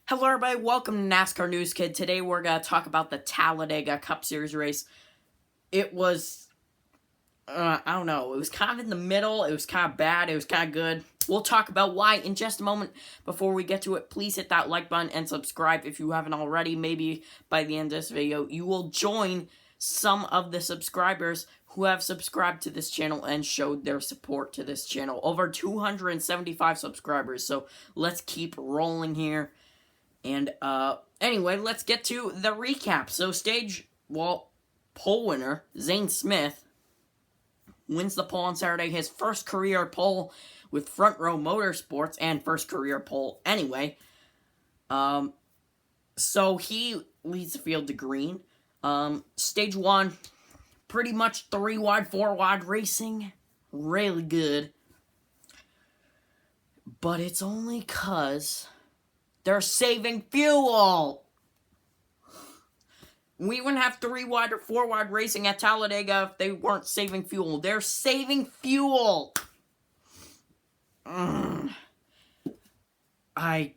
Hello everybody, welcome to NASCAR News Kid. Today we're going to talk about the Talladega Cup Series race. It was, I don't know, it was kind of in the middle, it was kind of bad, it was kind of good. We'll talk about why in just a moment. Before we get to it, please hit that like button and subscribe if you haven't already. Maybe by the end of this video, you will join some of the subscribers who have subscribed to this channel and showed their support to this channel. Over 275 subscribers, so let's keep rolling here. And, anyway, let's get to the recap. So, pole winner, Zane Smith, wins the pole on Saturday. His first career pole with Front Row Motorsports, and first career pole anyway. So he leads the field to green. Stage 1, pretty much 3 wide, 4 wide racing. Really good. But it's only 'cause they're saving fuel. We wouldn't have 3 wide or 4 wide racing at Talladega if they weren't saving fuel. They're saving fuel. I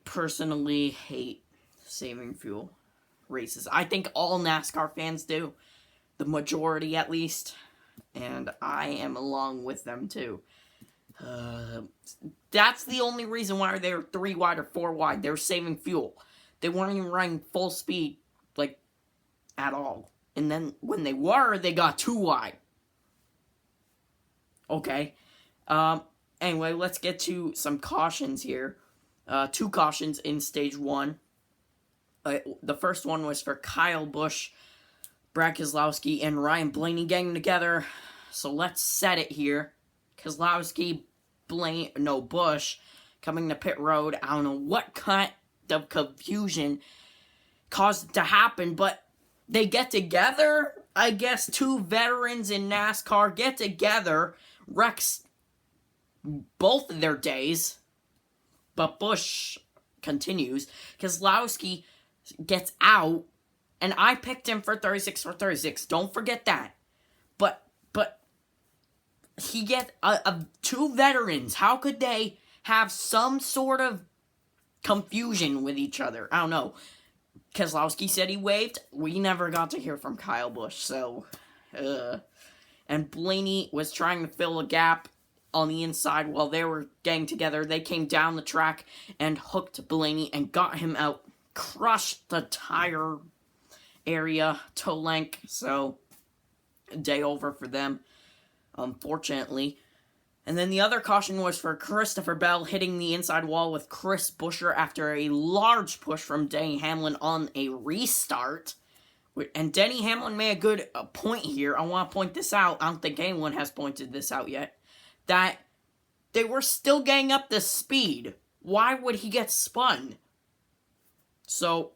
personally hate saving fuel races. I think all NASCAR fans do. The majority, at least. And I am along with them, too. That's the only reason why they're 3 wide or 4 wide. They're saving fuel. They weren't even running full speed, like, at all. And then, when they were, they got 2 wide. Okay. Anyway, let's get to some cautions here. 2 cautions in Stage 1. The first one was for Kyle Busch, Brad Keselowski, and Ryan Blaney getting together. So, let's set it here. Keselowski, Busch coming to pit road. I don't know what kind of confusion caused it to happen, but they get together. I guess 2 veterans in NASCAR get together, wrecks both of their days, but Busch continues. Keselowski gets out, and I picked him for 36 for 36. Don't forget that. But he gets 2 veterans. How could they have some sort of confusion with each other? I don't know. Keselowski said he waved. We never got to hear from Kyle Busch, so... And Blaney was trying to fill a gap on the inside while they were getting together. They came down the track and hooked Blaney and got him out. Crushed the tire area to length, so... day over for them, unfortunately. And then the other caution was for Christopher Bell hitting the inside wall with Chris Buescher after a large push from Denny Hamlin on a restart. And Denny Hamlin made a good point here. I want to point this out. I don't think anyone has pointed this out yet. That they were still getting up the speed. Why would he get spun? So,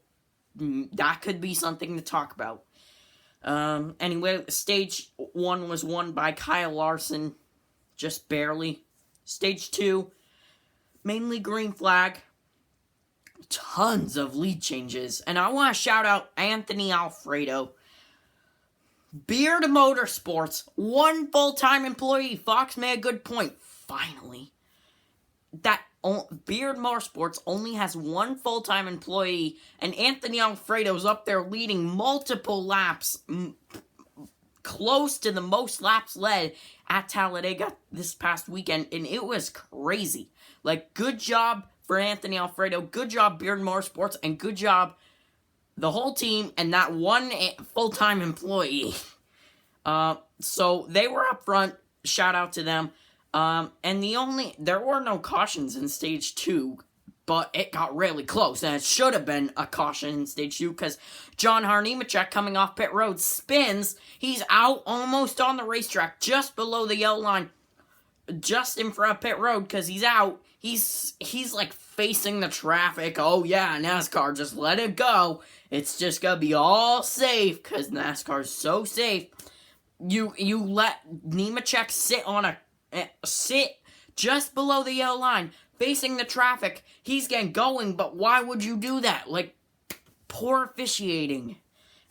that could be something to talk about. Anyway, Stage 1 was won by Kyle Larson, just barely. Stage 2, mainly green flag, tons of lead changes, and I want to shout out Anthony Alfredo. Beard Motorsports, 1 full-time employee. Fox made a good point, finally. Beard Motorsports only has 1 full-time employee, and Anthony Alfredo's up there leading multiple laps, close to the most laps led at Talladega this past weekend, and it was crazy. Like, good job for Anthony Alfredo, good job Beard Motorsports, and good job the whole team and that 1 full-time employee. So they were up front, shout out to them. And there were no cautions in Stage 2, but it got really close, and it should have been a caution in Stage 2, because John Nemechek coming off pit road spins. He's out almost on the racetrack, just below the yellow line, just in front of pit road, because he's out. He's like facing the traffic. Oh yeah, NASCAR, just let it go. It's just gonna be all safe, because NASCAR's so safe. You let Nemechek sit just below the yellow line, facing the traffic. He's getting going, but why would you do that? Like, poor officiating.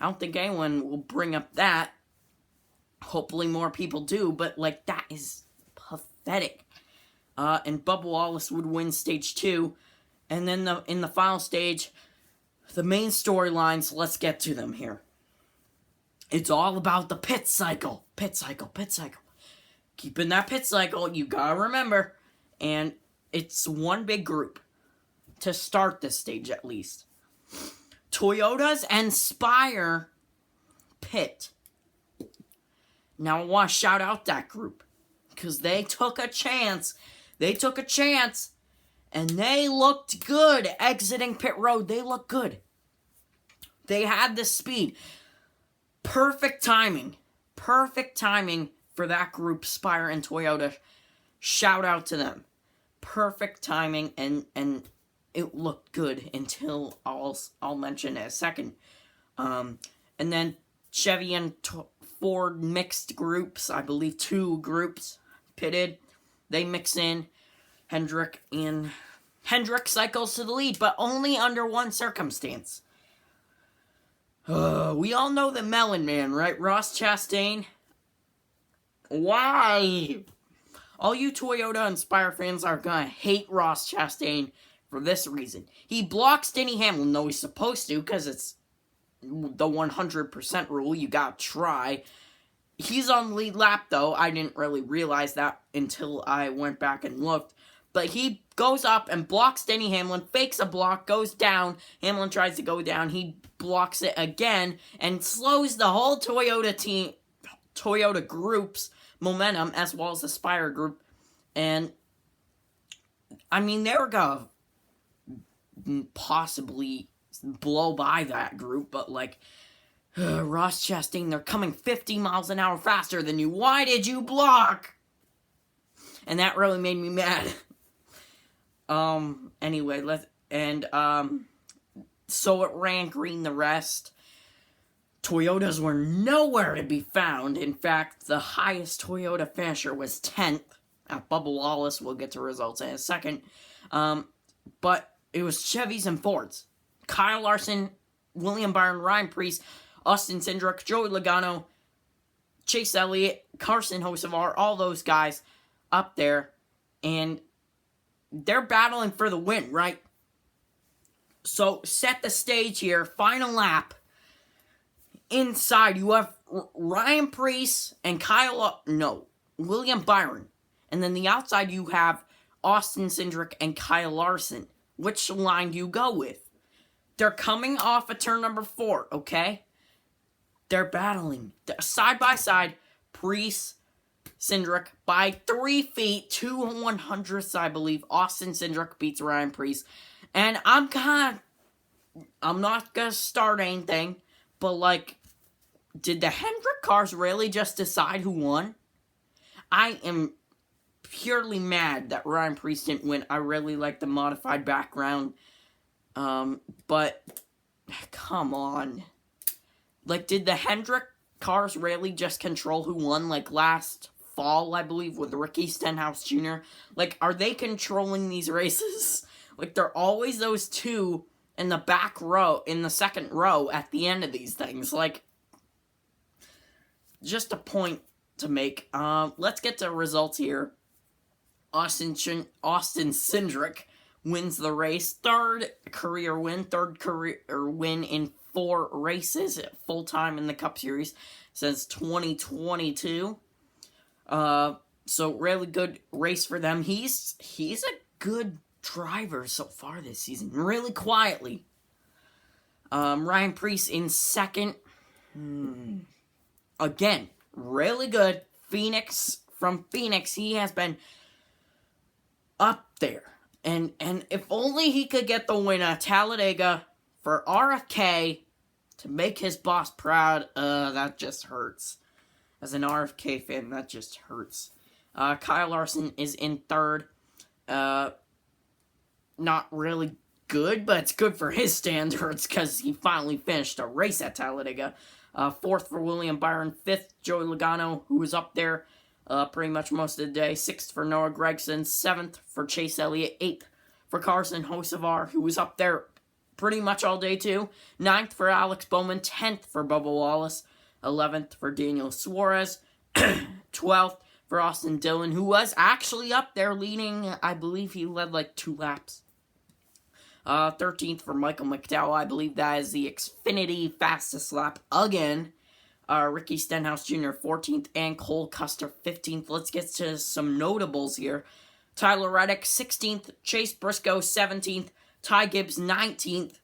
I don't think anyone will bring up that. Hopefully more people do, but, like, that is pathetic. And Bubba Wallace would win Stage 2. And then in the final stage, The main storylines, let's get to them here. It's all about the pit cycle. Pit cycle, pit cycle. Keeping that pit cycle, you gotta remember. And it's one big group. To start this stage, at least. Toyotas and Spire pit. Now I want to shout out that group. Because they took a chance. They took a chance. And they looked good exiting pit road. They looked good. They had the speed. Perfect timing. Perfect timing for that group, Spire and Toyota. Shout out to them. Perfect timing, and it looked good until I'll mention in a second. And then Chevy and Ford mixed groups. I believe 2 groups pitted. They mix in. Hendrick cycles to the lead, but only under one circumstance. We all know the Melon Man, right? Ross Chastain. Why? All you Toyota and Spire fans are gonna hate Ross Chastain for this reason. He blocks Denny Hamlin, though he's supposed to, because it's the 100% rule. You gotta try. He's on the lead lap, though. I didn't really realize that until I went back and looked. But he goes up and blocks Denny Hamlin, fakes a block, goes down. Hamlin tries to go down. He blocks it again and slows the whole Toyota group's momentum, as well as the Spire group. And, I mean, they were going to possibly blow by that group, but, like, Ross Chastain, they're coming 50 miles an hour faster than you. Why did you block? And that really made me mad. Anyway, so it ran green the rest. Toyotas were nowhere to be found. In fact, the highest Toyota finisher was 10th at Bubba Wallace. We'll get to results in a second. But it was Chevys and Fords. Kyle Larson, William Byron, Ryan Preece, Austin Cindric, Joey Logano, Chase Elliott, Carson Hocevar, all those guys up there. And they're battling for the win, right? So, set the stage here. Final lap. Inside, you have Ryan Preece and William Byron. And then the outside, you have Austin Cindric and Kyle Larson. Which line do you go with? They're coming off of turn number 4, okay? They're battling. Side by side, Preece, Cindric by 3 feet, 2/100ths, I believe. Austin Cindric beats Ryan Preece. And I'm not gonna start anything, but, like, did the Hendrick cars really just decide who won? I am purely mad that Ryan Preece didn't win. I really like the modified background. But, come on. Like, did the Hendrick cars really just control who won, like, last fall, I believe, with Ricky Stenhouse Jr.? Like, are they controlling these races? Like, they're always those 2 in the back row, in the second row at the end of these things. Like, just a point to make. Let's get to results here. Austin Cindric wins the race. Third career win in 4 races full-time in the Cup Series since 2022. So really good race for them. He's a good driver so far this season. Really quietly. Ryan Preece in second. Again, really good. From Phoenix, he has been up there. And if only he could get the win at Talladega for RFK to make his boss proud, that just hurts. As an RFK fan, that just hurts. Kyle Larson is in third. Not really good, but it's good for his standards because he finally finished a race at Talladega. Fourth for William Byron. Fifth, Joey Logano, who was up there pretty much most of the day. Sixth for Noah Gragson. Seventh for Chase Elliott. Eighth for Carson Hocevar, who was up there pretty much all day too. Ninth for Alex Bowman. 10th for Bubba Wallace. 11th for Daniel Suarez. 12th for Austin Dillon, who was actually up there leading. I believe he led like 2 laps. 13th for Michael McDowell. I believe that is the Xfinity fastest lap again. Ricky Stenhouse Jr. 14th and Cole Custer 15th. Let's get to some notables here. Tyler Reddick 16th, Chase Briscoe 17th, Ty Gibbs 19th,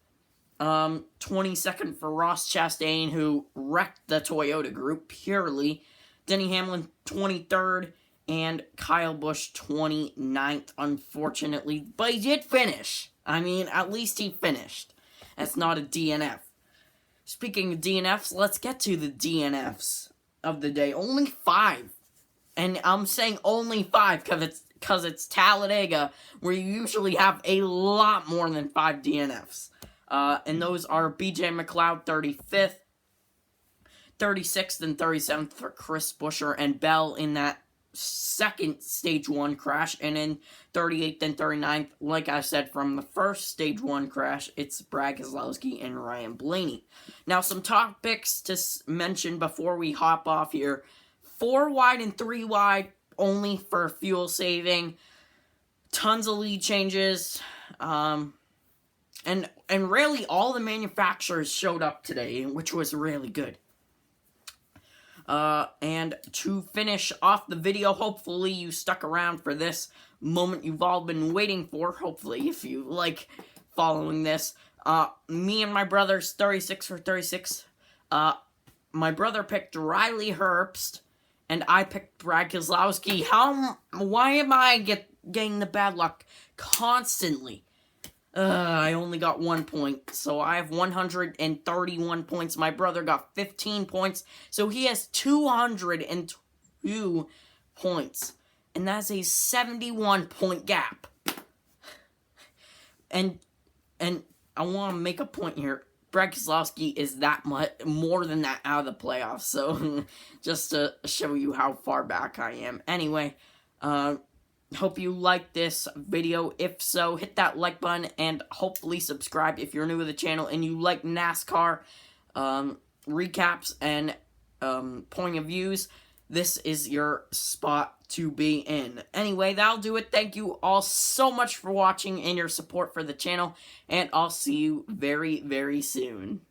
22nd for Ross Chastain, who wrecked the Toyota group purely. Denny Hamlin 23rd, and Kyle Busch 29th, unfortunately. But he did finish. I mean, at least he finished. That's not a DNF. Speaking of DNFs, let's get to the DNFs of the day. Only 5. And I'm saying only 5 because it's Talladega, where you usually have a lot more than 5 DNFs. And those are BJ McLeod, 35th, 36th and 37th for Chris Buescher and Bell in that second Stage 1 crash, and in 38th and 39th, like I said, from the first Stage 1 crash, it's Brad Keselowski and Ryan Blaney. Now, some topics to mention before we hop off here. 4 wide and 3 wide, only for fuel saving. Tons of lead changes. And really, all the manufacturers showed up today, which was really good. And to finish off the video, hopefully you stuck around for this moment you've all been waiting for, hopefully, if you like following this. Me and my brother's 36 for 36. My brother picked Riley Herbst, and I picked Brad Keselowski. Why am I getting the bad luck constantly? I only got 1 point, so I have 131 points. My brother got 15 points, so he has 202 points. And that's a 71-point gap. And I want to make a point here. Brad Keselowski is that much more than that out of the playoffs, so just to show you how far back I am. Anyway, hope you liked this video. If so, hit that like button and hopefully subscribe if you're new to the channel and you like NASCAR recaps and point of views. This is your spot to be in. Anyway, that'll do it. Thank you all so much for watching and your support for the channel, and I'll see you very, very soon.